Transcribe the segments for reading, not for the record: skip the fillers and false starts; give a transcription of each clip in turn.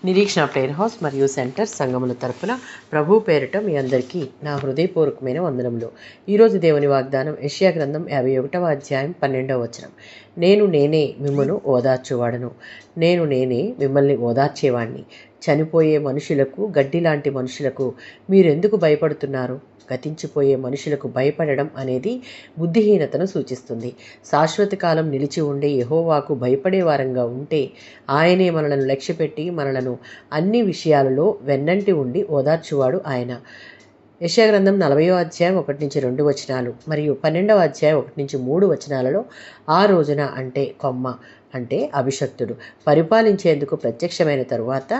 నిరీక్షణ prayer house మరియు centre సంఘముల తరపున ప్రభు పేరిట మీ అందరికీ నా హృదయపూర్వకమైన వందనములు. ఈరోజు దేవుని వాగ్దానం యెషయా గ్రంథం 51వ అధ్యాయం 12వ వచనం. నేనే మిమ్మను ఓదార్చువాడను. నేనే మిమ్మల్ని ఓదార్చేవాణ్ణి. చనిపోయే మనుషులకు, గడ్డి లాంటి మనుషులకు మీరెందుకు భయపడుతున్నారు? గతించిపోయే మనుషులకు భయపడడం అనేది బుద్ధిహీనతను సూచిస్తుంది. శాశ్వత కాలం నిలిచి ఉండే యెహోవాకు భయపడే వారంగా ఉంటే ఆయనే మనలను లక్ష్యపెట్టి మనలను అన్ని విషయాలలో వెన్నంటి ఉండి ఓదార్చువాడు ఆయన. యెషయా గ్రంథం 40వ అధ్యాయం 1-2 వచనాలు మరియు 12వ అధ్యాయం 1-3 వచనాలలో ఆ రోజున అంటే కొమ్మ అంటే అభిషక్తుడు పరిపాలించేందుకు ప్రత్యక్షమైన తరువాత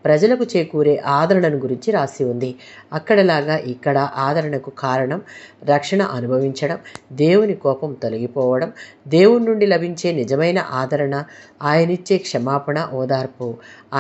ప్రజలకు చేకూరే ఆదరణను గురించి రాసి ఉంది. అక్కడలాగా ఇక్కడ ఆదరణకు కారణం రక్షణ అనుభవించడం, దేవుని కోపం తొలగిపోవడం, దేవుని నుండి లభించే నిజమైన ఆదరణ, ఆయనిచ్చే క్షమాపణ, ఓదార్పు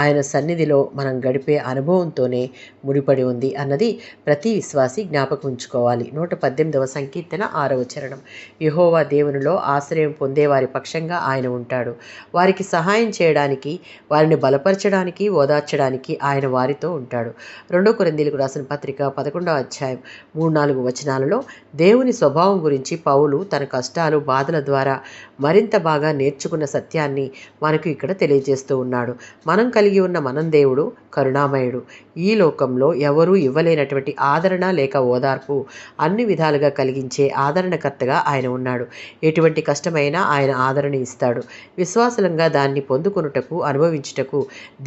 ఆయన సన్నిధిలో మనం గడిపే అనుభవంతోనే ముడిపడి ఉంది అన్నది ప్రతి విశ్వాసి జ్ఞాపకం ఉంచుకోవాలి. 118వ సంకీర్తన 6వ చరణం. యెహోవా దేవునిలో ఆశ్రయం పొందే వారి పక్షంగా ఆయన ఉంటాడు. వారికి సహాయం చేయడానికి, వారిని బలపరచడానికి, ఓదార్చడానికి ఆయన వారితో ఉంటాడు. 2 కొరింథీయులకు రాసిన పత్రిక 11వ అధ్యాయం 3-4 వచనాలలో దేవుని స్వభావం గురించి పౌలు తన కష్టాలు, బాధల ద్వారా మరింత బాగా నేర్చుకున్న సత్యాన్ని మనకు ఇక్కడ తెలియజేస్తూ ఉన్నాడు. మనం కలిగి ఉన్న దేవుడు కరుణామయుడు. ఈ లోకంలో ఎవరూ ఇవ్వలేనటువంటి ఆదరణ లేక ఓదార్పు అన్ని విధాలుగా కలిగించే ఆదరణకర్తగా ఆయన ఉన్నాడు. ఎటువంటి కష్టమైనా ఆయన ఆదరణ ఇస్తాడు. విశ్వాసంగా దాన్ని పొందుకొనుటకు, అనుభవించుటకు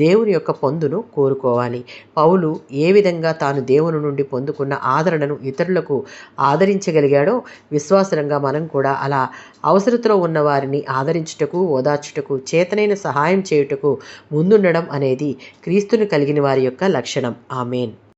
దేవుని యొక్క పొందును కోరుకోవాలి. పౌలు ఏ విధంగా తాను దేవుని నుండి పొందుకున్న ఆదరణను ఇతరులకు ఆదరించగలిగాడో విశ్వాసంగా మనం కూడా అలా అవసరతలో ఉన్న వారిని ఆదరించుటకు, ఓదార్చుటకు, చేతనైన సహాయం చేయుటకు ముందుండడం అనేది క్రీస్తుని కలిగిన వారి యొక్క లక్షణం. ఆమేన్.